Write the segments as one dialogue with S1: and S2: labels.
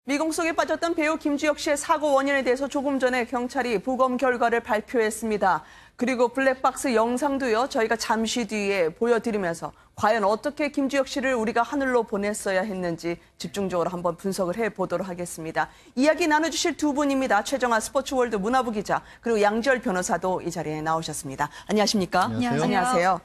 S1: 미공 속에 빠졌던 배우 김주혁 씨의 사고 원인에 대해서 조금 전에 경찰이 부검 결과를 발표했습니다. 그리고 블랙박스 영상도요, 저희가 잠시 뒤에 보여드리면서 과연 어떻게 김주혁 씨를 우리가 하늘로 보냈어야 했는지 집중적으로 한번 분석을 해보도록 하겠습니다. 이야기 나눠주실 두 분입니다. 최정아 스포츠월드 문화부 기자, 그리고 양지열 변호사도 이 자리에 나오셨습니다. 안녕하십니까?
S2: 안녕하세요.
S1: 안녕하세요.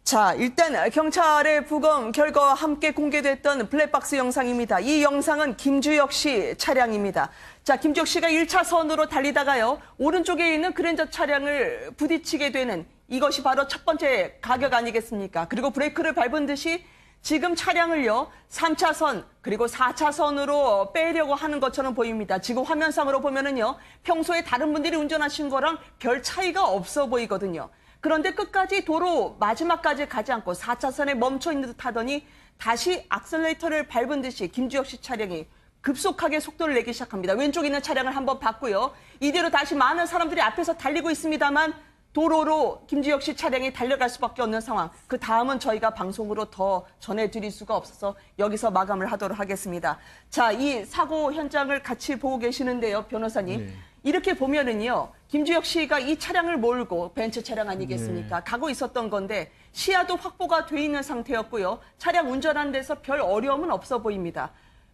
S1: 자, 일단 경찰의 부검 결과와 함께 공개됐던 블랙박스 영상입니다. 이 영상은 김주혁 씨 차량입니다. 자, 김주혁 씨가 1차선으로 달리다가요, 오른쪽에 있는 그랜저 차량을 부딪히게 되는 이것이 바로 첫 번째 가격 아니겠습니까? 그리고 브레이크를 밟은 듯이 지금 차량을요, 3차선 그리고 4차선으로 빼려고 하는 것처럼 보입니다. 지금 화면상으로 보면은요, 평소에 다른 분들이 운전하신 거랑 별 차이가 없어 보이거든요. 그런데 끝까지 도로 마지막까지 가지 않고 4차선에 멈춰 있는 듯 하더니 다시 악셀레이터를 밟은 듯이 김주혁 씨 차량이 급속하게 속도를 내기 시작합니다. 왼쪽에 있는 차량을 한번 봤고요. 이대로 다시 많은 사람들이 앞에서 달리고 있습니다만 도로로 김주혁 씨 차량이 달려갈 수밖에 없는 상황. 그 다음은 저희가 방송으로 더 전해드릴 수가 없어서 여기서 마감을 하도록 하겠습니다. 자, 이 사고 현장을 같이 보고 계시는데요, 변호사님.
S2: 네.
S1: 이렇게 보면은요, 김주혁 씨가 이 차량을 몰고 벤츠 차량 아니겠습니까? 가고 있었던 건데 시야도 확보가 돼 있는 상태였고요. 차량 운전하는 데서 별 어려움은 없어 보입니다.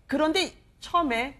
S1: 그런데 처음에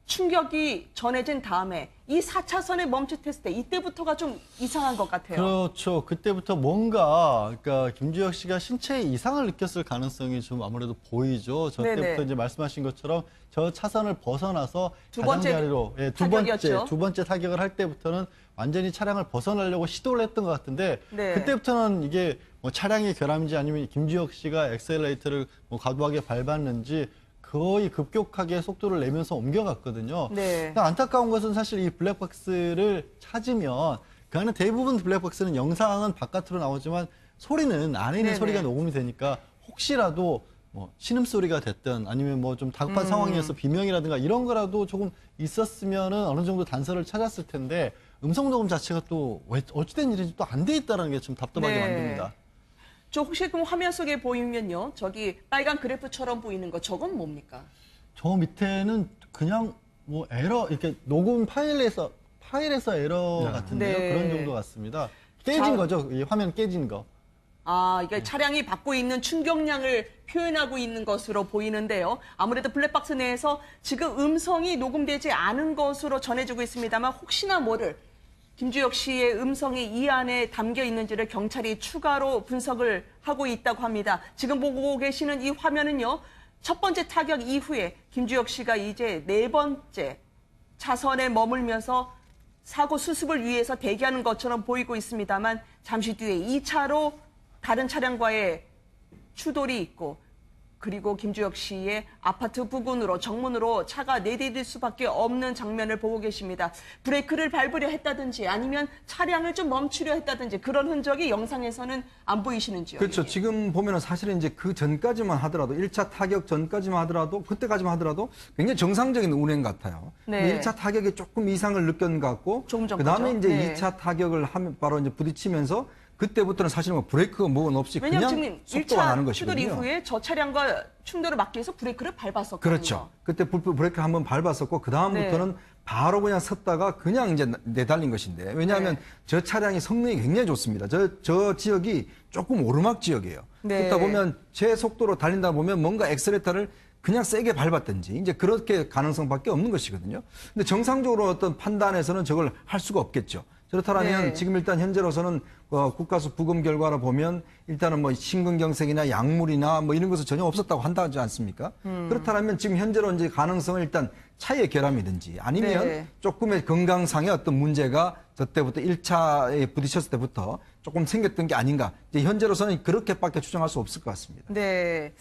S1: 충격이 전해진 다음에 이 4차선에 멈칫했을 때 이때부터가 좀 이상한 것 같아요.
S2: 그렇죠. 그때부터 뭔가 그러니까 김주혁 씨가 신체에 이상을 느꼈을 가능성이 좀 아무래도 보이죠. 저
S1: 네네.
S2: 때부터 이제 말씀하신 것처럼 저 차선을 벗어나서
S1: 두 번째
S2: 가장자리로
S1: 타격이었죠.
S2: 두 번째 타격을 할 때부터는 완전히 차량을 벗어나려고 시도를 했던 것 같은데
S1: 네.
S2: 그때부터는 이게 뭐 차량의 결함인지 아니면 김주혁 씨가 엑셀레이터를 뭐 과도하게 밟았는지 거의 급격하게 속도를 내면서 옮겨갔거든요.
S1: 네.
S2: 근데 안타까운 것은 사실 이 블랙박스를 찾으면 그 안에 대부분 블랙박스는 영상은 바깥으로 나오지만 소리는 안에 있는
S1: 네네.
S2: 소리가 녹음이 되니까 혹시라도 뭐 신음소리가 됐든 아니면 뭐 좀 다급한 상황이어서 비명이라든가 이런 거라도 조금 있었으면은 어느 정도 단서를 찾았을 텐데 음성 녹음 자체가 또 왜 어찌된 일인지 또 안 돼 있다는 게 좀 답답하게
S1: 네.
S2: 만듭니다.
S1: 저 혹시 그럼 화면 속에 보이면요, 저기 빨간 그래프처럼 보이는 거 저건 뭡니까?
S2: 저 밑에는 그냥 뭐 에러 이렇게 녹음 파일에서 에러 같은데요.
S1: 네.
S2: 그런 정도 같습니다. 깨진
S1: 자,
S2: 거죠. 이 화면 깨진 거.
S1: 아, 이게 차량이 받고 있는 충격량을 표현하고 있는 것으로 보이는데요. 아무래도 블랙박스 내에서 지금 음성이 녹음되지 않은 것으로 전해지고 있습니다만 혹시나 모를 김주혁 씨의 음성이 이 안에 담겨 있는지를 경찰이 추가로 분석을 하고 있다고 합니다. 지금 보고 계시는 이 화면은요, 첫 번째 타격 이후에 김주혁 씨가 이제 네 번째 차선에 머물면서 사고 수습을 위해서 대기하는 것처럼 보이고 있습니다만 잠시 뒤에 2차로 다른 차량과의 추돌이 있고 그리고 김주혁 씨의 아파트 부근으로 정문으로 차가 내디딜 수밖에 없는 장면을 보고 계십니다. 브레이크를 밟으려 했다든지 아니면 차량을 좀 멈추려 했다든지 그런 흔적이 영상에서는 안 보이시는지요?
S3: 그렇죠. 지금 보면은 사실은 이제 그 전까지만 하더라도 1차 타격 전까지만 하더라도 그때까지만 하더라도 굉장히 정상적인 운행 같아요.
S1: 네.
S3: 1차 타격에 조금 이상을 느꼈는 것 같고
S1: 조금 전
S3: 그다음에
S1: 거죠.
S3: 이제
S1: 네.
S3: 2차 타격을 하면 바로 이제 부딪히면서 그때부터는 사실은 뭐 브레이크가 뭐는 없이
S1: 왜냐하면
S3: 그냥
S1: 지금
S3: 속도가 나는
S1: 1차 추돌
S3: 것이거든요.
S1: 이후에 저 차량과 충돌을 막기 위해서 브레이크를 밟았었거든요.
S3: 그렇죠. 그때 브레이크 한번 밟았었고 그다음부터는
S1: 네.
S3: 바로 그냥 섰다가 그냥 이제 내달린 것인데 왜냐하면
S1: 네.
S3: 저 차량이 성능이 굉장히 좋습니다. 저 지역이 조금 오르막 지역이에요.
S1: 네.
S3: 그렇다 보면 제 속도로 달린다 보면 뭔가 엑셀레이터를 그냥 세게 밟았든지 이제 그렇게 가능성밖에 없는 것이거든요. 근데 정상적으로 어떤 판단에서는 저걸 할 수가 없겠죠. 그렇다면
S1: 네.
S3: 지금 일단 현재로서는 국가수 부검 결과를 보면 일단은 뭐 심근경색이나 약물이나 뭐 이런 것은 전혀 없었다고 한다지 않습니까? 그렇다면 지금 현재로 이제 가능성은 일단 차의 결함이든지 아니면
S1: 네.
S3: 조금의 건강상의 어떤 문제가 저 때부터 1차에 부딪혔을 때부터 조금 생겼던 게 아닌가. 이제 현재로서는 그렇게밖에 추정할 수 없을 것 같습니다.
S1: 네.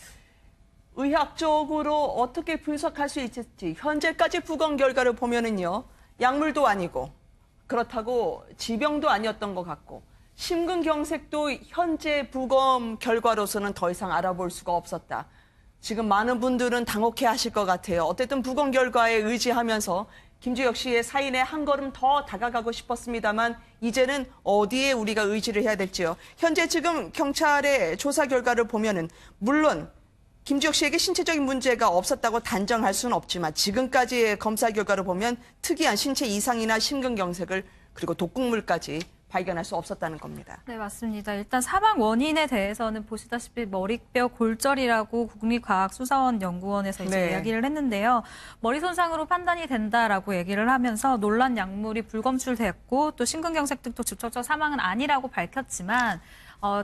S1: 의학적으로 어떻게 분석할 수 있을지 현재까지 부검 결과를 보면은요, 약물도 아니고 그렇다고 지병도 아니었던 것 같고 심근경색도 현재 부검 결과로서는 더 이상 알아볼 수가 없었다. 지금 많은 분들은 당혹해 하실 것 같아요. 어쨌든 부검 결과에 의지하면서 김주혁 씨의 사인에 한 걸음 더 다가가고 싶었습니다만 이제는 어디에 우리가 의지를 해야 될지요. 현재 지금 경찰의 조사 결과를 보면은 물론 김주혁 씨에게 신체적인 문제가 없었다고 단정할 수는 없지만 지금까지의 검사 결과를 보면 특이한 신체 이상이나 심근경색을 그리고 독극물까지 발견할 수 없었다는 겁니다.
S4: 네, 맞습니다. 일단 사망 원인에 대해서는 보시다시피 머리뼈 골절이라고 국립과학수사원 연구원에서 이제
S1: 네.
S4: 이야기를 했는데요. 머리 손상으로 판단이 된다라고 얘기를 하면서 논란 약물이 불검출됐고 또 심근경색 등도 직접적 사망은 아니라고 밝혔지만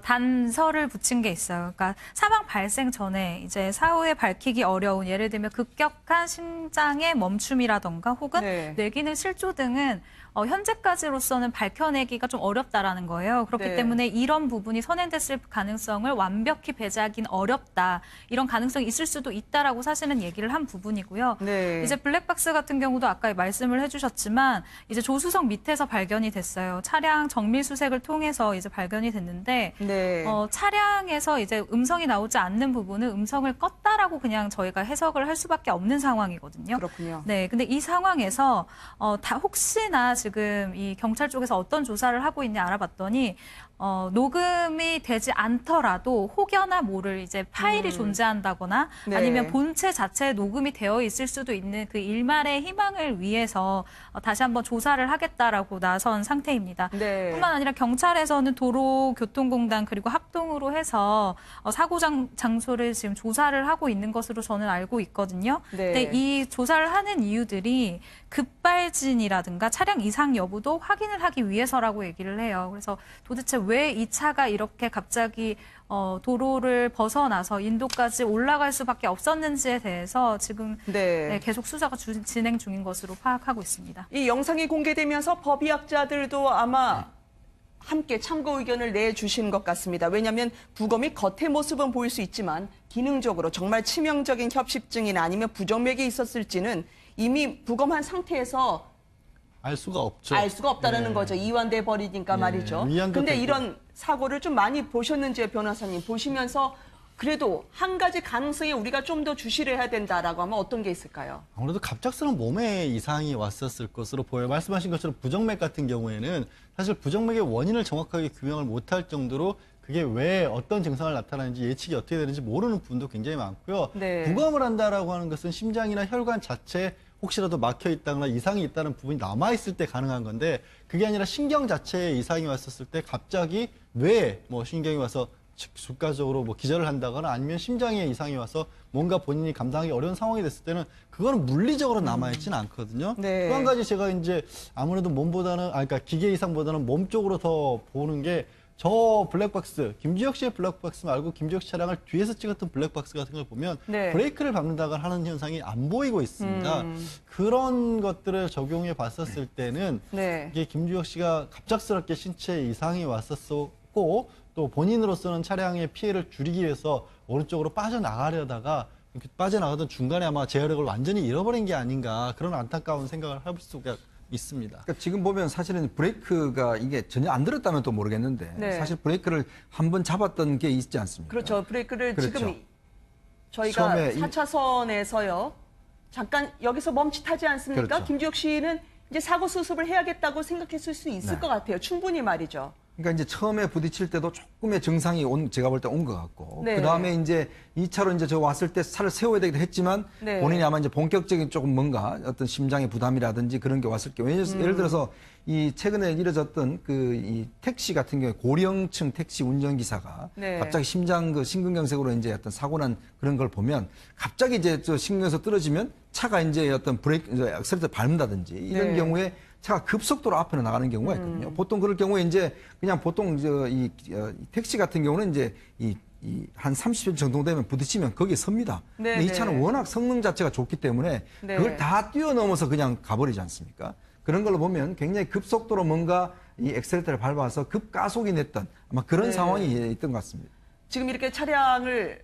S4: 단서를 붙인 게 있어요. 그러니까 사망 발생 전에 이제 사후에 밝히기 어려운 예를 들면 급격한 심장의 멈춤이라던가 혹은
S1: 네.
S4: 뇌기능 실조 등은 현재까지로서는 밝혀내기가 좀 어렵다라는 거예요. 그렇기
S1: 네.
S4: 때문에 이런 부분이 선행됐을 가능성을 완벽히 배제하기는 어렵다. 이런 가능성이 있을 수도 있다라고 사실은 얘기를 한 부분이고요.
S1: 네.
S4: 이제 블랙박스 같은 경우도 아까 말씀을 해주셨지만 이제 조수석 밑에서 발견이 됐어요. 차량 정밀 수색을 통해서 이제 발견이 됐는데
S1: 네.
S4: 차량에서 이제 음성이 나오지 않는 부분은 음성을 껐다라고 그냥 저희가 해석을 할 수밖에 없는 상황이거든요.
S1: 그렇군요.
S4: 네, 근데 이 상황에서 다 혹시나 지금 이 경찰 쪽에서 어떤 조사를 하고 있냐 알아봤더니 녹음이 되지 않더라도 혹여나 모를 이제 파일이 존재한다거나
S1: 네.
S4: 아니면 본체 자체에 녹음이 되어 있을 수도 있는 그 일말의 희망을 위해서 다시 한번 조사를 하겠다라고 나선 상태입니다.
S1: 네.
S4: 뿐만 아니라 경찰에서는 도로교통공단 그리고 합동으로 해서 사고 장소를 지금 조사를 하고 있는 것으로 저는 알고 있거든요.
S1: 네.
S4: 근데 이 조사를 하는 이유들이 급발진이라든가 차량 이상 여부도 확인을 하기 위해서라고 얘기를 해요. 그래서 도대체 왜 이 차가 이렇게 갑자기 도로를 벗어나서 인도까지 올라갈 수밖에 없었는지에 대해서 지금
S1: 네.
S4: 계속 수사가 진행 중인 것으로 파악하고 있습니다.
S1: 이 영상이 공개되면서 법의학자들도 아마 함께 참고 의견을 내주신 것 같습니다. 왜냐하면 부검이 겉의 모습은 보일 수 있지만 기능적으로 정말 치명적인 협심증이나 아니면 부정맥이 있었을지는 이미 부검한 상태에서
S2: 알 수가 없죠.
S1: 알 수가 없다는
S2: 예.
S1: 거죠. 이완돼 버리니까
S2: 예,
S1: 말이죠.
S2: 위안도
S1: 근데
S2: 되고.
S1: 이런 사고를 좀 많이 보셨는지요, 변호사님. 보시면서 그래도 한 가지 가능성에 우리가 좀 더 주시를 해야 된다라고 하면 어떤 게 있을까요?
S2: 아무래도 갑작스러운 몸에 이상이 왔었을 것으로 보여요. 말씀하신 것처럼 부정맥 같은 경우에는 사실 부정맥의 원인을 정확하게 규명을 못할 정도로 그게 왜 어떤 증상을 나타나는지 예측이 어떻게 되는지 모르는 부분도 굉장히 많고요.
S1: 네.
S2: 부검을 한다라고 하는 것은 심장이나 혈관 자체에 혹시라도 막혀 있다거나 이상이 있다는 부분이 남아 있을 때 가능한 건데 그게 아니라 신경 자체에 이상이 왔었을 때 갑자기 왜 뭐 신경이 와서 주가적으로 뭐 기절을 한다거나 아니면 심장에 이상이 와서 뭔가 본인이 감당하기 어려운 상황이 됐을 때는 그거는 물리적으로 남아있지는 않거든요.
S1: 네.
S2: 또 한 가지 제가 이제 아무래도 몸보다는, 그러니까 기계 이상보다는 몸 쪽으로 더 보는 게 저 블랙박스, 김주혁 씨의 블랙박스 말고 김주혁 씨 차량을 뒤에서 찍었던 블랙박스 같은 걸 보면
S1: 네.
S2: 브레이크를 밟는다거나 하는 현상이 안 보이고 있습니다. 그런 것들을 적용해 봤었을 때는
S1: 네.
S2: 이게 김주혁 씨가 갑작스럽게 신체에 이상이 왔었고 또 본인으로서는 차량의 피해를 줄이기 위해서 오른쪽으로 빠져나가려다가 이렇게 빠져나가던 중간에 아마 제어력을 완전히 잃어버린 게 아닌가 그런 안타까운 생각을 해볼 수가 있습니다.
S3: 그러니까 지금 보면 사실은 브레이크가 이게 전혀 안 들었다면 또 모르겠는데
S1: 네.
S3: 사실 브레이크를 한번 잡았던 게 있지 않습니까?
S1: 그렇죠. 브레이크를
S3: 그렇죠.
S1: 지금 저희가
S3: 처음에
S1: 4차선에서요. 잠깐 여기서 멈칫하지 않습니까?
S3: 그렇죠.
S1: 김주혁 씨는 이제 사고 수습을 해야겠다고 생각했을 수 있을
S3: 네.
S1: 것 같아요. 충분히 말이죠.
S3: 그러니까 이제 처음에 부딪힐 때도 조금의 증상이 제가 볼 때 온 것 같고
S1: 네.
S3: 그다음에 이제 2차로 이제 저 왔을 때 차를 세워야 되기도 했지만
S1: 네.
S3: 본인이 아마 이제 본격적인 조금 뭔가 어떤 심장의 부담이라든지 그런 게 왔을 경우 예를 들어서 이 최근에 이뤄졌던 그 이 택시 같은 경우에 고령층 택시 운전기사가
S1: 네.
S3: 갑자기 심장 그 심근경색으로 이제 어떤 사고 난 그런 걸 보면 갑자기 이제 저 심근경색 떨어지면 차가 이제 어떤 브레이크 이제 액셀레이터 밟는다든지 이런
S1: 네.
S3: 경우에 차가 급속도로 앞으로 나가는 경우가 있거든요. 보통 그럴 경우에 이제 그냥 보통 이 택시 같은 경우는 이제 한 30초 정도 되면 부딪히면 거기에 섭니다.
S1: 네,
S3: 근데 이
S1: 네.
S3: 차는 워낙 성능 자체가 좋기 때문에
S1: 네.
S3: 그걸 다 뛰어넘어서 그냥 가버리지 않습니까? 그런 걸로 보면 굉장히 급속도로 뭔가 이 엑셀레이터를 밟아서 급가속이 냈던 아마 그런
S1: 네.
S3: 상황이 있던 것 같습니다.
S1: 지금 이렇게 차량을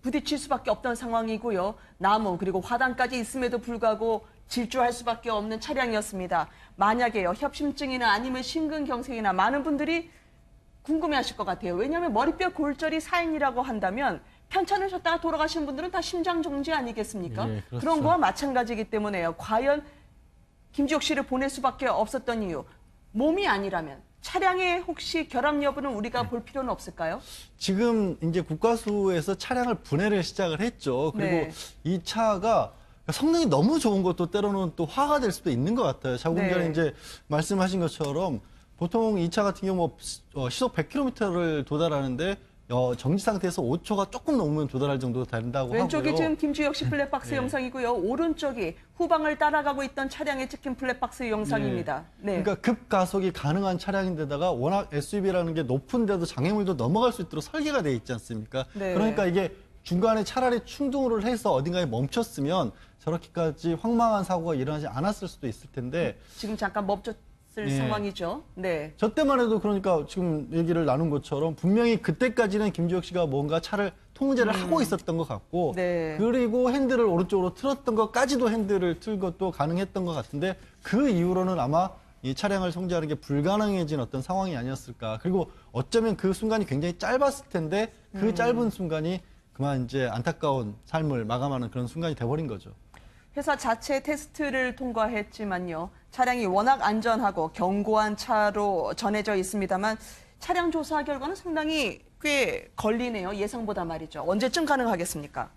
S1: 부딪힐 수밖에 없던 상황이고요. 나무 그리고 화단까지 있음에도 불구하고 질주할 수밖에 없는 차량이었습니다. 만약에요. 협심증이나 아니면 심근경색이나 많은 분들이 궁금해하실 것 같아요. 왜냐하면 머리뼈 골절이 사인이라고 한다면 편찮으셨다가 돌아가신 분들은 다 심장 정지 아니겠습니까?
S2: 예, 그렇죠.
S1: 그런 거와 마찬가지이기 때문에요. 과연 김주혁 씨를 보낼 수밖에 없었던 이유. 몸이 아니라면 차량의 혹시 결함 여부는 우리가 볼 필요는 없을까요?
S2: 지금 이제 국과수에서 차량을 분해를 시작을 했죠. 그리고
S1: 네.
S2: 이 차가 성능이 너무 좋은 것도 때로는 또 화가 될 수도 있는 것 같아요. 조금
S1: 네.
S2: 전에 이제 말씀하신 것처럼 보통 이 차 같은 경우 시속 100km를 도달하는데 정지 상태에서 5초가 조금 넘으면 도달할 정도 된다고
S1: 왼쪽이
S2: 하고요.
S1: 지금 김주혁 씨 플랫박스
S2: 네.
S1: 영상이고요. 오른쪽이 후방을 따라가고 있던 차량에 찍힌 플랫박스 영상입니다. 네.
S2: 그러니까 급가속이 가능한 차량인데다가 워낙 SUV라는 게 높은데도 장애물도 넘어갈 수 있도록 설계가 돼 있지 않습니까?
S1: 네.
S2: 그러니까 이게 중간에 차라리 충동을 해서 어딘가에 멈췄으면 저렇게까지 황망한 사고가 일어나지 않았을 수도 있을 텐데
S1: 지금 잠깐 멈췄을
S2: 네.
S1: 상황이죠. 네.
S2: 저 때만 해도 그러니까 지금 얘기를 나눈 것처럼 분명히 그때까지는 김주혁 씨가 뭔가 차를 통제를 하고 있었던 것 같고
S1: 네.
S2: 그리고 핸들을 오른쪽으로 틀었던 것까지도 핸들을 틀 것도 가능했던 것 같은데 그 이후로는 아마 이 차량을 통제하는 게 불가능해진 어떤 상황이 아니었을까. 그리고 어쩌면 그 순간이 굉장히 짧았을 텐데 그 짧은 순간이 그만 이제 안타까운 삶을 마감하는 그런 순간이 돼버린 거죠.
S1: 회사 자체 테스트를 통과했지만요. 차량이 워낙 안전하고 견고한 차로 전해져 있습니다만 차량 조사 결과는 상당히 꽤 걸리네요. 예상보다 말이죠. 언제쯤 가능하겠습니까?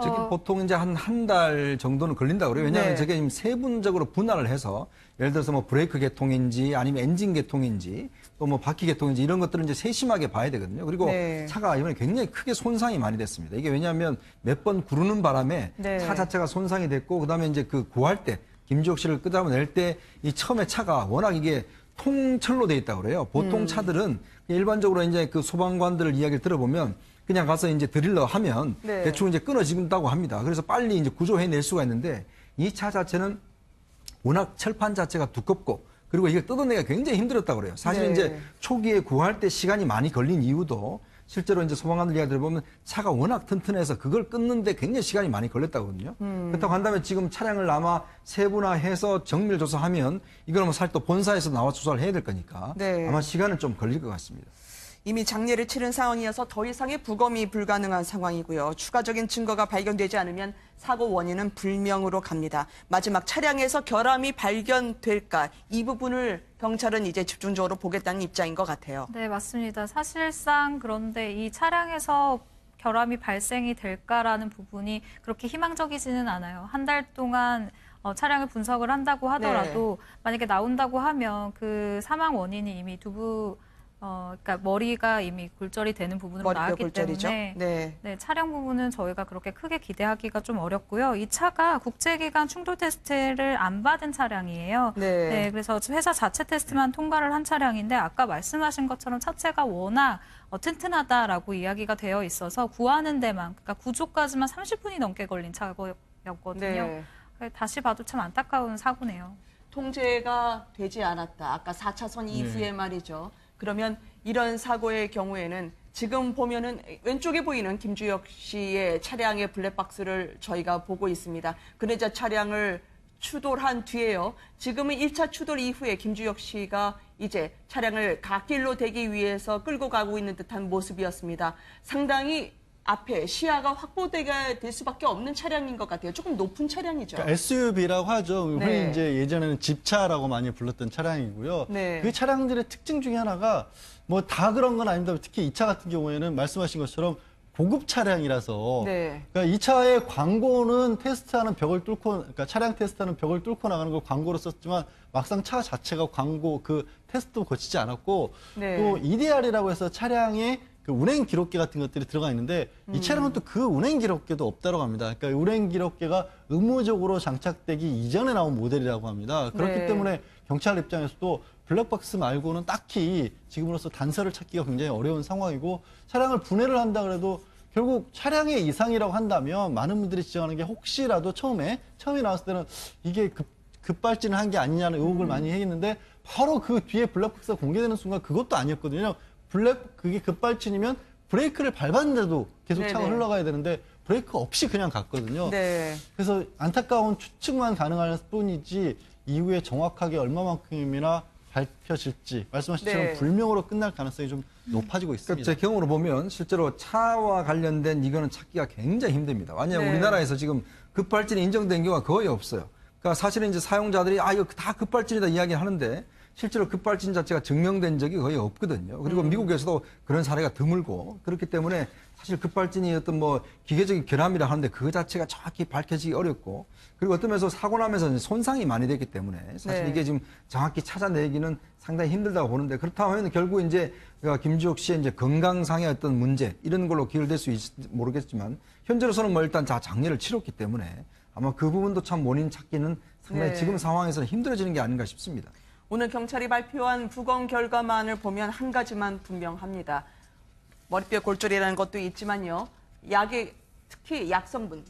S3: 저게 보통 이제 한 달 정도는 걸린다고 그래요. 왜냐하면
S1: 네.
S3: 저게 지금 세분적으로 분할을 해서 예를 들어서 뭐 브레이크 계통인지 아니면 엔진 계통인지 또 뭐 바퀴 계통인지 이런 것들을 이제 세심하게 봐야 되거든요. 그리고
S1: 네.
S3: 차가 이번에 굉장히 크게 손상이 많이 됐습니다. 이게 왜냐하면 몇 번 구르는 바람에
S1: 네.
S3: 차 자체가 손상이 됐고 그다음에 이제 그 구할 때 김주혁 씨를 끄집어낼 때 이 처음에 차가 워낙 이게 통철로 돼 있다고 그래요. 보통 차들은 일반적으로 이제 그 소방관들 이야기를 들어보면 그냥 가서 이제 드릴러 하면
S1: 네.
S3: 대충 이제 끊어진다고 합니다. 그래서 빨리 이제 구조해낼 수가 있는데 이 차 자체는 워낙 철판 자체가 두껍고 그리고 이걸 뜯어내기가 굉장히 힘들었다고 그래요. 사실
S1: 네.
S3: 이제 초기에 구할 때 시간이 많이 걸린 이유도 실제로 이제 소방관들 이야기 들어보면 차가 워낙 튼튼해서 그걸 끊는데 굉장히 시간이 많이 걸렸다거든요. 그렇다고 한다면 지금 차량을 아마 세분화해서 정밀 조사하면 이걸 뭐 사실 또 본사에서 나와 조사를 해야 될 거니까
S1: 네.
S3: 아마 시간은 좀 걸릴 것 같습니다.
S1: 이미 장례를 치른 상황이어서 더 이상의 부검이 불가능한 상황이고요. 추가적인 증거가 발견되지 않으면 사고 원인은 불명으로 갑니다. 마지막 차량에서 결함이 발견될까 이 부분을 경찰은 이제 집중적으로 보겠다는 입장인 것 같아요.
S4: 네, 맞습니다. 사실상 그런데 이 차량에서 결함이 발생이 될까라는 부분이 그렇게 희망적이지는 않아요. 한 달 동안 차량을 분석을 한다고 하더라도 만약에 나온다고 하면 그 사망 원인이 이미 그러니까 머리가 이미 골절이 되는 부분으로
S1: 머리뼈
S4: 나왔기
S1: 골절이죠.
S4: 때문에
S1: 네.
S4: 네, 차량 부분은 저희가 그렇게 크게 기대하기가 좀 어렵고요. 이 차가 국제기관 충돌 테스트를 안 받은 차량이에요.
S1: 네.
S4: 그래서 회사 자체 테스트만 통과를 한 차량인데 아까 말씀하신 것처럼 차체가 워낙 튼튼하다라고 이야기가 되어 있어서 구하는 데만, 그러니까 구조까지만 30분이 넘게 걸린 차고였거든요.
S1: 네.
S4: 다시 봐도 참 안타까운 사고네요.
S1: 통제가 되지 않았다. 아까 4차선 이후에 말이죠. 그러면 이런 사고의 경우에는 지금 보면은 왼쪽에 보이는 김주혁 씨의 차량의 블랙박스를 저희가 보고 있습니다. 그러자 차량을 추돌한 뒤에요. 지금은 1차 추돌 이후에 김주혁 씨가 이제 차량을 갓길로 대기 위해서 끌고 가고 있는 듯한 모습이었습니다. 상당히 앞에 시야가 확보되게 될 수밖에 없는 차량인 것 같아요. 조금 높은 차량이죠.
S2: 그러니까 SUV라고 하죠.
S1: 네.
S2: 흔히 이제 예전에는 집차라고 많이 불렀던 차량이고요.
S1: 네.
S2: 그 차량들의 특징 중에 하나가 뭐 다 그런 건 아닙니다. 특히 이 차 같은 경우에는 말씀하신 것처럼 고급 차량이라서
S1: 네.
S2: 그러니까 이 차의 광고는 테스트하는 벽을 뚫고 그러니까 차량 테스트하는 벽을 뚫고 나가는 걸 광고로 썼지만 막상 차 자체가 광고 그 테스트도 거치지 않았고
S1: 네.
S2: 또 EDR이라고 해서 차량에 그 운행 기록계 같은 것들이 들어가 있는데 이 차량은 또 그 운행 기록계도 없다고 합니다. 그러니까 운행 기록계가 의무적으로 장착되기 이전에 나온 모델이라고 합니다. 그렇기
S1: 네.
S2: 때문에 경찰 입장에서도 블랙박스 말고는 딱히 지금으로서 단서를 찾기가 굉장히 어려운 상황이고 차량을 분해를 한다 그래도 결국 차량의 이상이라고 한다면 많은 분들이 지적하는 게 혹시라도 처음에 나왔을 때는 이게 급발진을 한 게 아니냐는 의혹을 많이 했는데 바로 그 뒤에 블랙박스가 공개되는 순간 그것도 아니었거든요. 그게 급발진이면 브레이크를 밟았는데도 계속 차가
S1: 네네.
S2: 흘러가야 되는데 브레이크 없이 그냥 갔거든요.
S1: 네.
S2: 그래서 안타까운 추측만 가능할 뿐이지 이후에 정확하게 얼마만큼이나 밝혀질지 말씀하신 것처럼
S1: 네.
S2: 불명으로 끝날 가능성이 좀 높아지고
S3: 그러니까
S2: 있습니다.
S3: 제 경험으로 보면 실제로 차와 관련된 이거는 찾기가 굉장히 힘듭니다. 왜냐하면
S1: 네.
S3: 우리나라에서 지금 급발진이 인정된 경우가 거의 없어요. 그러니까 사실은 이제 사용자들이 이거 다 급발진이다 이야기를 하는데 실제로 급발진 자체가 증명된 적이 거의 없거든요. 그리고 미국에서도 그런 사례가 드물고 그렇기 때문에 사실 급발진이 어떤 뭐 기계적인 결함이라 하는데 그 자체가 정확히 밝혀지기 어렵고 그리고 어떤 면에서 사고 나면서 손상이 많이 됐기 때문에 사실
S1: 네.
S3: 이게 지금 정확히 찾아내기는 상당히 힘들다고 보는데 그렇다면 결국 이제 김주혁 씨의 이제 건강상의 어떤 문제 이런 걸로 기울될 수 있을지 모르겠지만 현재로서는 뭐 일단 장례를 치렀기 때문에 아마 그 부분도 참 원인 찾기는 상당히
S1: 네.
S3: 지금 상황에서는 힘들어지는 게 아닌가 싶습니다.
S1: 오늘 경찰이 발표한 부검 결과만을 보면 한 가지만 분명합니다. 머리뼈 골절이라는 것도 있지만요. 약의 특히 약 성분,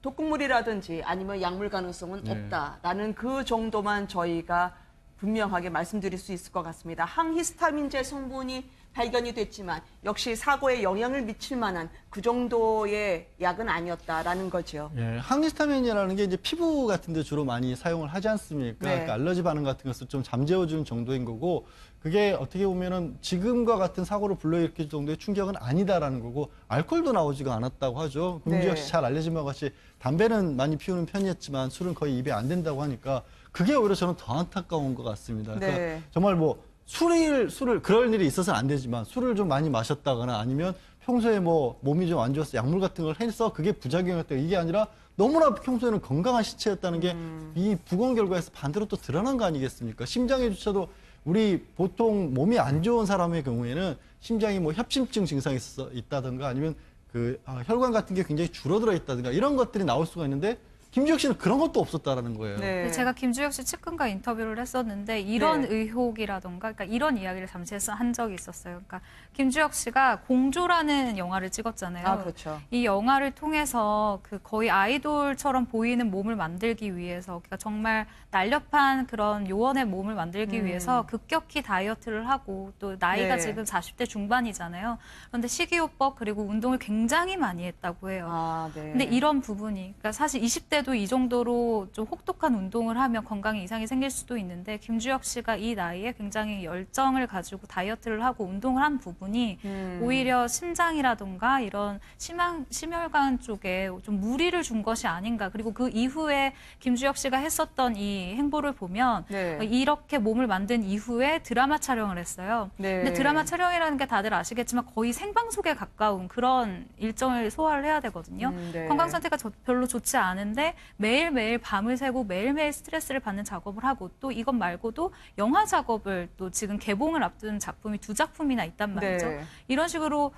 S1: 독극물이라든지 아니면 약물 가능성은 없다라는 그 정도만 저희가 분명하게 말씀드릴 수 있을 것 같습니다. 항히스타민제 성분이 발견이 됐지만 역시 사고에 영향을 미칠 만한 그 정도의 약은 아니었다라는 거죠.
S2: 예, 항히스타민이라는 게 이제 피부 같은 데 주로 많이 사용을 하지 않습니까?
S1: 네.
S2: 그러니까 알러지 반응 같은 것을 좀 잠재워주는 정도인 거고, 그게 어떻게 보면은 지금과 같은 사고를 불러일으킬 정도의 충격은 아니다라는 거고, 알코올도 나오지가 않았다고 하죠. 금주
S1: 네.
S2: 역시 잘 알려진 바와 같이 담배는 많이 피우는 편이었지만 술은 거의 입에 안 된다고 하니까 그게 오히려 저는 더 안타까운 것 같습니다. 그러니까
S1: 네.
S2: 정말 뭐 술을 그럴 일이 있어서는 안 되지만 술을 좀 많이 마셨다거나 아니면 평소에 뭐 몸이 좀 안 좋아서 약물 같은 걸 해서 그게 부작용이었다 이게 아니라 너무나 평소에는 건강한 시체였다는 게 이 부검 결과에서 반대로 또 드러난 거 아니겠습니까? 심장에조차도 우리 보통 몸이 안 좋은 사람의 경우에는 심장이 뭐 협심증 증상이 있다든가 아니면 그 혈관 같은 게 굉장히 줄어들어 있다든가 이런 것들이 나올 수가 있는데 김주혁 씨는 그런 것도 없었다라는 거예요.
S1: 네.
S4: 제가 김주혁 씨 측근과 인터뷰를 했었는데 이런
S1: 네.
S4: 의혹이라던가 그러니까 이런 이야기를 잠시 한 적이 있었어요. 그러니까 김주혁 씨가 공조라는 영화를 찍었잖아요.
S1: 아, 그렇죠.
S4: 이 영화를 통해서 그 거의 아이돌처럼 보이는 몸을 만들기 위해서 그러니까 정말 날렵한 그런 요원의 몸을 만들기 위해서 급격히 다이어트를 하고 또 나이가
S1: 네.
S4: 지금 40대 중반이잖아요. 그런데 식이요법 그리고 운동을 굉장히 많이 했다고 해요.
S1: 아, 네.
S4: 근데 이런 부분이, 그러니까 사실 20대도 이 정도로 좀 혹독한 운동을 하면 건강에 이상이 생길 수도 있는데 김주혁 씨가 이 나이에 굉장히 열정을 가지고 다이어트를 하고 운동을 한 부분이 오히려 심장이라든가 이런 심혈관 쪽에 좀 무리를 준 것이 아닌가. 그리고 그 이후에 김주혁 씨가 했었던 이 행보를 보면
S1: 네.
S4: 이렇게 몸을 만든 이후에 드라마 촬영을 했어요.
S1: 네.
S4: 근데 드라마 촬영이라는 게 다들 아시겠지만 거의 생방송에 가까운 그런 일정을 소화를 해야 되거든요.
S1: 네.
S4: 건강 상태가 별로 좋지 않은데 매일매일 밤을 새고 매일매일 스트레스를 받는 작업을 하고 또 이것 말고도 영화 작업을 또 지금 개봉을 앞둔 작품이 2작품이나 있단 말이죠.
S1: 네.
S4: 이런 식으로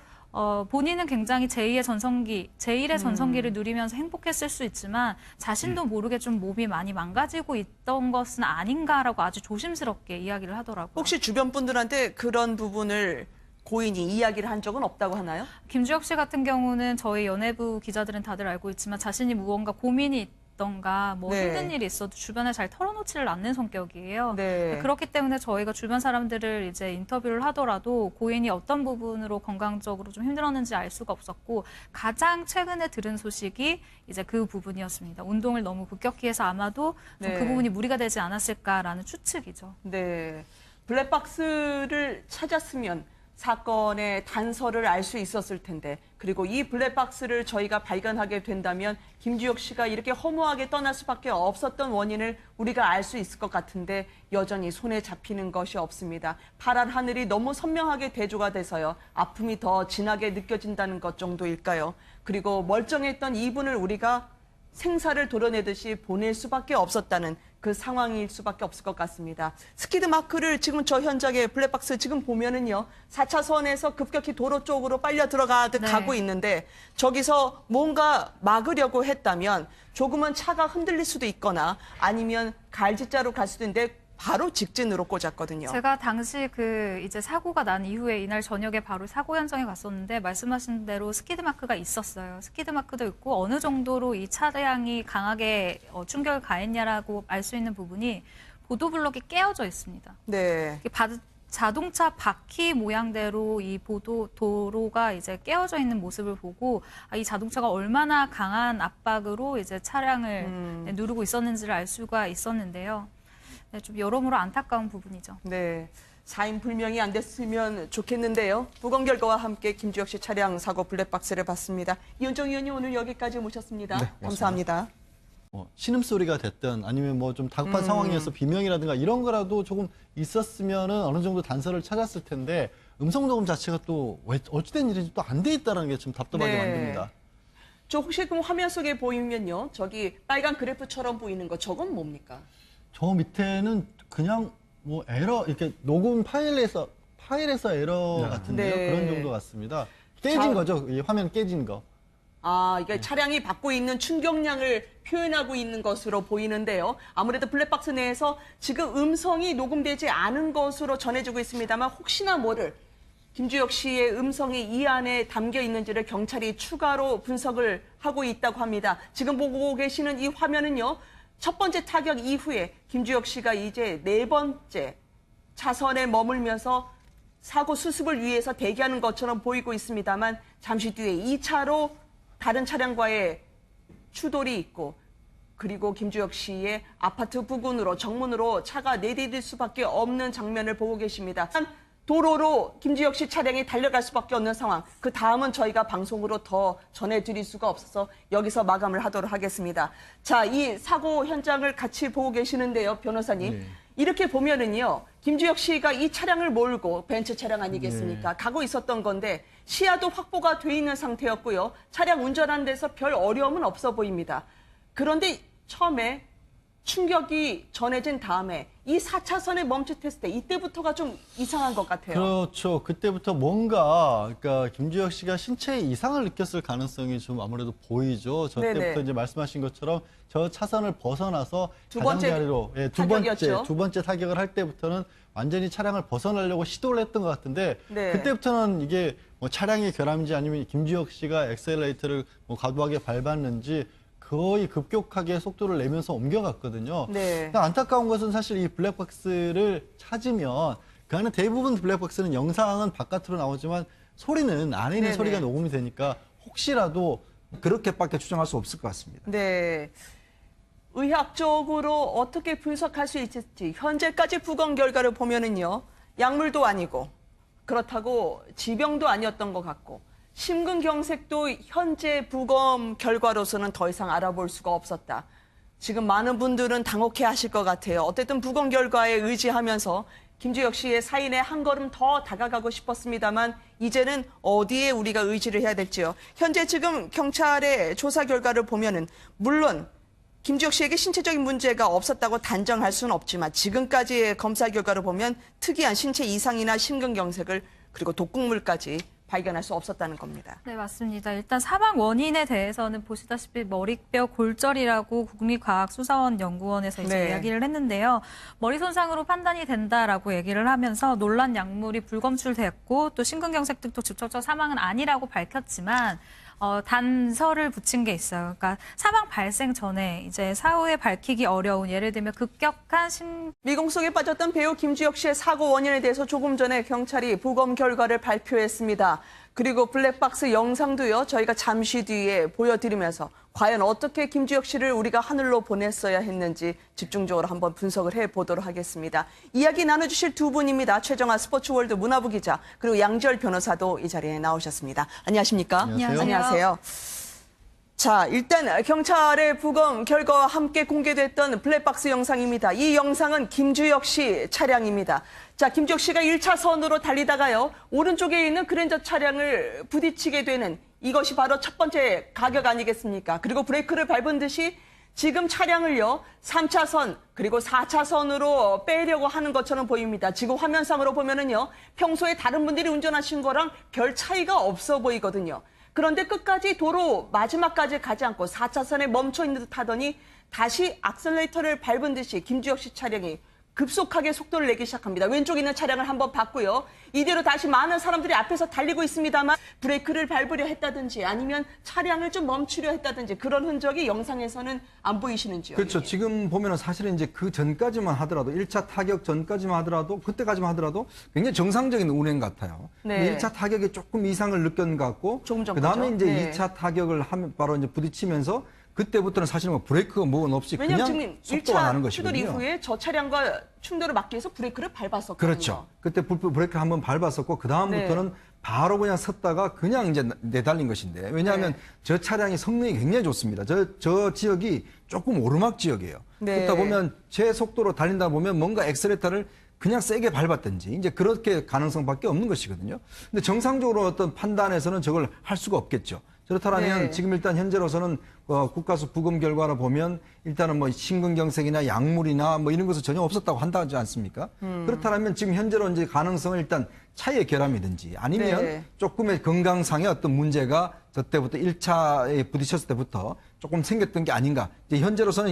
S4: 본인은 굉장히 제2의 전성기를 누리면서 행복했을 수 있지만 자신도 모르게 좀 몸이 많이 망가지고 있던 것은 아닌가라고 아주 조심스럽게 이야기를 하더라고요.
S1: 혹시 주변 분들한테 그런 부분을 고인이 이야기를 한 적은 없다고 하나요?
S4: 김주혁 씨 같은 경우는 저희 연예부 기자들은 다들 알고 있지만 자신이 무언가 고민이 있던가 뭐
S1: 네.
S4: 힘든 일이 있어도 주변에 잘 털어놓지를 않는 성격이에요.
S1: 네.
S4: 그렇기 때문에 저희가 주변 사람들을 이제 인터뷰를 하더라도 고인이 어떤 부분으로 건강적으로 좀 힘들었는지 알 수가 없었고 가장 최근에 들은 소식이 이제 그 부분이었습니다. 운동을 너무 급격히 해서 아마도 좀
S1: 네.
S4: 그 부분이 무리가 되지 않았을까라는 추측이죠.
S1: 네. 블랙박스를 찾았으면 사건의 단서를 알 수 있었을 텐데, 그리고 이 블랙박스를 저희가 발견하게 된다면 김주혁 씨가 이렇게 허무하게 떠날 수밖에 없었던 원인을 우리가 알 수 있을 것 같은데 여전히 손에 잡히는 것이 없습니다. 파란 하늘이 너무 선명하게 대조가 돼서요. 아픔이 더 진하게 느껴진다는 것 정도일까요? 그리고 멀쩡했던 이분을 우리가 생사를 도려내듯이 보낼 수밖에 없었다는 그 상황일 수밖에 없을 것 같습니다. 스키드 마크를 지금 저 현장의 블랙박스 지금 보면은요. 4차선에서 급격히 도로 쪽으로 빨려 들어가듯
S4: 네.
S1: 가고 있는데 저기서 뭔가 막으려고 했다면 조금은 차가 흔들릴 수도 있거나 아니면 갈지자로 갈 수도 있는데 바로 직진으로 꽂았거든요.
S4: 제가 당시 그 이제 사고가 난 이후에 이날 저녁에 바로 사고 현장에 갔었는데 말씀하신 대로 스키드 마크가 있었어요. 스키드 마크도 있고 어느 정도로 이 차량이 강하게 충격을 가했냐라고 알 수 있는 부분이 보도블럭이 깨어져 있습니다.
S1: 네.
S4: 이게 자동차 바퀴 모양대로 이 도로가 이제 깨어져 있는 모습을 보고 이 자동차가 얼마나 강한 압박으로 이제 차량을 누르고 있었는지를 알 수가 있었는데요. 네, 좀 여러모로 안타까운 부분이죠.
S1: 네. 사인 불명이 안 됐으면 좋겠는데요. 부검 결과와 함께 김주혁 씨 차량 사고 블랙박스를 봤습니다. 이현정 의원님 오늘 여기까지 모셨습니다.
S3: 네, 고맙습니다.
S1: 감사합니다.
S2: 신음소리가 됐든 아니면 뭐 좀 다급한 상황이어서 비명이라든가 이런 거라도 조금 있었으면은 어느 정도 단서를 찾았을 텐데 음성 녹음 자체가 또 왜 어찌된 일인지 또 안 돼 있다는 게 좀 답답하게
S1: 네.
S2: 만듭니다.
S1: 저 혹시 그 화면 속에 보이면요. 저기 빨간 그래프처럼 보이는 거 저건 뭡니까?
S2: 저 밑에는 그냥 뭐 에러 이렇게 녹음 파일에서 에러 같은데요.
S1: 네.
S2: 그런 정도 같습니다. 깨진
S1: 자,
S2: 거죠. 이 화면 깨진 거.
S1: 아, 이게 차량이 받고 있는 충격량을 표현하고 있는 것으로 보이는데요. 아무래도 블랙박스 내에서 지금 음성이 녹음되지 않은 것으로 전해지고 있습니다만 혹시나 모를 김주혁 씨의 음성이 이 안에 담겨 있는지를 경찰이 추가로 분석을 하고 있다고 합니다. 지금 보고 계시는 이 화면은요. 첫 번째 타격 이후에 김주혁 씨가 이제 네 번째 차선에 머물면서 사고 수습을 위해서 대기하는 것처럼 보이고 있습니다만 잠시 뒤에 2차로 다른 차량과의 추돌이 있고 그리고 김주혁 씨의 아파트 부근으로 정문으로 차가 내디딜 수밖에 없는 장면을 보고 계십니다. 도로로 김주혁 씨 차량이 달려갈 수밖에 없는 상황. 그 다음은 저희가 방송으로 더 전해드릴 수가 없어서 여기서 마감을 하도록 하겠습니다. 자, 이 사고 현장을 같이 보고 계시는데요, 변호사님.
S2: 네.
S1: 이렇게 보면은요, 김주혁 씨가 이 차량을 몰고 벤츠 차량 아니겠습니까? 가고 있었던 건데 시야도 확보가 돼 있는 상태였고요. 차량 운전하는 데서 별 어려움은 없어 보입니다. 그런데 처음에 충격이 전해진 다음에 이 4차선에 멈칫했을 때 이때부터가 좀 이상한 것 같아요.
S2: 그렇죠. 그때부터 뭔가 그러니까 김주혁 씨가 신체에 이상을 느꼈을 가능성이 좀 아무래도 보이죠. 저
S1: 네네.
S2: 때부터 이제 말씀하신 것처럼 저 차선을 벗어나서
S1: 두 번째
S2: 가장자리로
S1: 타격이었죠.
S2: 두 번째 타격을 할 때부터는 완전히 차량을 벗어나려고 시도를 했던 것 같은데
S1: 네.
S2: 그때부터는 이게 뭐 차량의 결함인지 아니면 김주혁 씨가 엑셀레이터를 뭐 과도하게 밟았는지 거의 급격하게 속도를 내면서 옮겨갔거든요.
S1: 네.
S2: 그러니까 안타까운 것은 사실 이 블랙박스를 찾으면 그 안에 대부분 블랙박스는 영상은 바깥으로 나오지만 소리는 안에 있는
S1: 네네.
S2: 소리가 녹음이 되니까 혹시라도
S3: 그렇게밖에 추정할 수 없을 것 같습니다.
S1: 네. 의학적으로 어떻게 분석할 수 있을지 현재까지 부검 결과를 보면은요. 약물도 아니고 그렇다고 지병도 아니었던 것 같고 심근경색도 현재 부검 결과로서는 더 이상 알아볼 수가 없었다. 지금 많은 분들은 당혹해 하실 것 같아요. 어쨌든 부검 결과에 의지하면서 김주혁 씨의 사인에 한 걸음 더 다가가고 싶었습니다만 이제는 어디에 우리가 의지를 해야 될지요. 현재 지금 경찰의 조사 결과를 보면은 물론 김주혁 씨에게 신체적인 문제가 없었다고 단정할 수는 없지만 지금까지의 검사 결과를 보면 특이한 신체 이상이나 심근경색을 그리고 독극물까지 발견할 수 없었다는 겁니다.
S4: 네, 맞습니다. 일단 사망 원인에 대해서는 보시다시피 머리뼈 골절이라고 국립과학수사원 연구원에서 이제
S1: 네.
S4: 이야기를 했는데요. 머리 손상으로 판단이 된다라고 얘기를 하면서 논란 약물이 불검출됐고 또 심근경색 등도 직접적 사망은 아니라고 밝혔지만 단서를 붙인 게 있어요. 그러니까 사망 발생 전에 이제 사후에 밝히기 어려운 예를 들면 급격한
S1: 미공 속에 빠졌던 배우 김주혁 씨의 사고 원인에 대해서 조금 전에 경찰이 부검 결과를 발표했습니다. 그리고 블랙박스 영상도요, 저희가 잠시 뒤에 보여드리면서 과연 어떻게 김주혁 씨를 우리가 하늘로 보냈어야 했는지 집중적으로 한번 분석을 해보도록 하겠습니다. 이야기 나눠주실 두 분입니다. 최정아 스포츠월드 문화부 기자, 그리고 양지열 변호사도 이 자리에 나오셨습니다. 안녕하십니까?
S2: 안녕하세요.
S1: 안녕하세요. 자, 일단 경찰의 부검 결과와 함께 공개됐던 블랙박스 영상입니다. 이 영상은 김주혁 씨 차량입니다. 자, 김주혁 씨가 1차선으로 달리다가요, 오른쪽에 있는 그랜저 차량을 부딪히게 되는 이것이 바로 첫 번째 가격 아니겠습니까? 그리고 브레이크를 밟은 듯이 지금 차량을요, 3차선 그리고 4차선으로 빼려고 하는 것처럼 보입니다. 지금 화면상으로 보면은요, 평소에 다른 분들이 운전하신 거랑 별 차이가 없어 보이거든요. 그런데 끝까지 도로 마지막까지 가지 않고 4차선에 멈춰 있는 듯 하더니 다시 악셀레이터를 밟은 듯이 김주혁 씨 차량이 급속하게 속도를 내기 시작합니다. 왼쪽에 있는 차량을 한번 봤고요. 이대로 다시 많은 사람들이 앞에서 달리고 있습니다만 브레이크를 밟으려 했다든지 아니면 차량을 좀 멈추려 했다든지 그런 흔적이 영상에서는 안 보이시는지요?
S3: 그렇죠.
S1: 예.
S3: 지금 보면은 사실은 이제 그 전까지만 하더라도 1차 타격 전까지만 하더라도 그때까지만 하더라도 굉장히 정상적인 운행 같아요.
S1: 네.
S3: 근데 1차 타격에 조금 이상을 느꼈는 것 같고
S1: 조금 전
S3: 그다음에
S1: 거죠.
S3: 이제
S1: 네.
S3: 2차 타격을 하면 바로 이제 부딪히면서 그때부터는 사실 뭐 브레이크가 뭐는 없이
S1: 왜냐하면
S3: 그냥
S1: 지금
S3: 속도가 나는
S1: 1차 추돌
S3: 것이거든요.
S1: 이후에 저 차량과 충돌을 막기 위해서 브레이크를 밟았었거든요.
S3: 그렇죠. 그때 브레이크를 한번 밟았었고 그 다음부터는
S1: 네.
S3: 바로 그냥 섰다가 그냥 이제 내달린 것인데 왜냐하면
S1: 네.
S3: 저 차량이 성능이 굉장히 좋습니다. 저 지역이 조금 오르막 지역이에요.
S1: 네.
S3: 그렇다 보면 제 속도로 달린다 보면 뭔가 엑셀레터를 그냥 세게 밟았든지 이제 그렇게 가능성밖에 없는 것이거든요. 근데 정상적으로 어떤 판단에서는 저걸 할 수가 없겠죠. 그렇다면
S1: 네.
S3: 지금 일단 현재로서는 국가수 부검 결과를 보면 일단은 뭐 심근경색이나 약물이나 뭐 이런 것은 전혀 없었다고 한다지 않습니까? 그렇다면 지금 현재로 이제 가능성은 일단 차의 결함이든지 아니면
S1: 네.
S3: 조금의 건강상의 어떤 문제가 저 때부터 1차에 부딪혔을 때부터 조금 생겼던 게 아닌가. 이제 현재로서는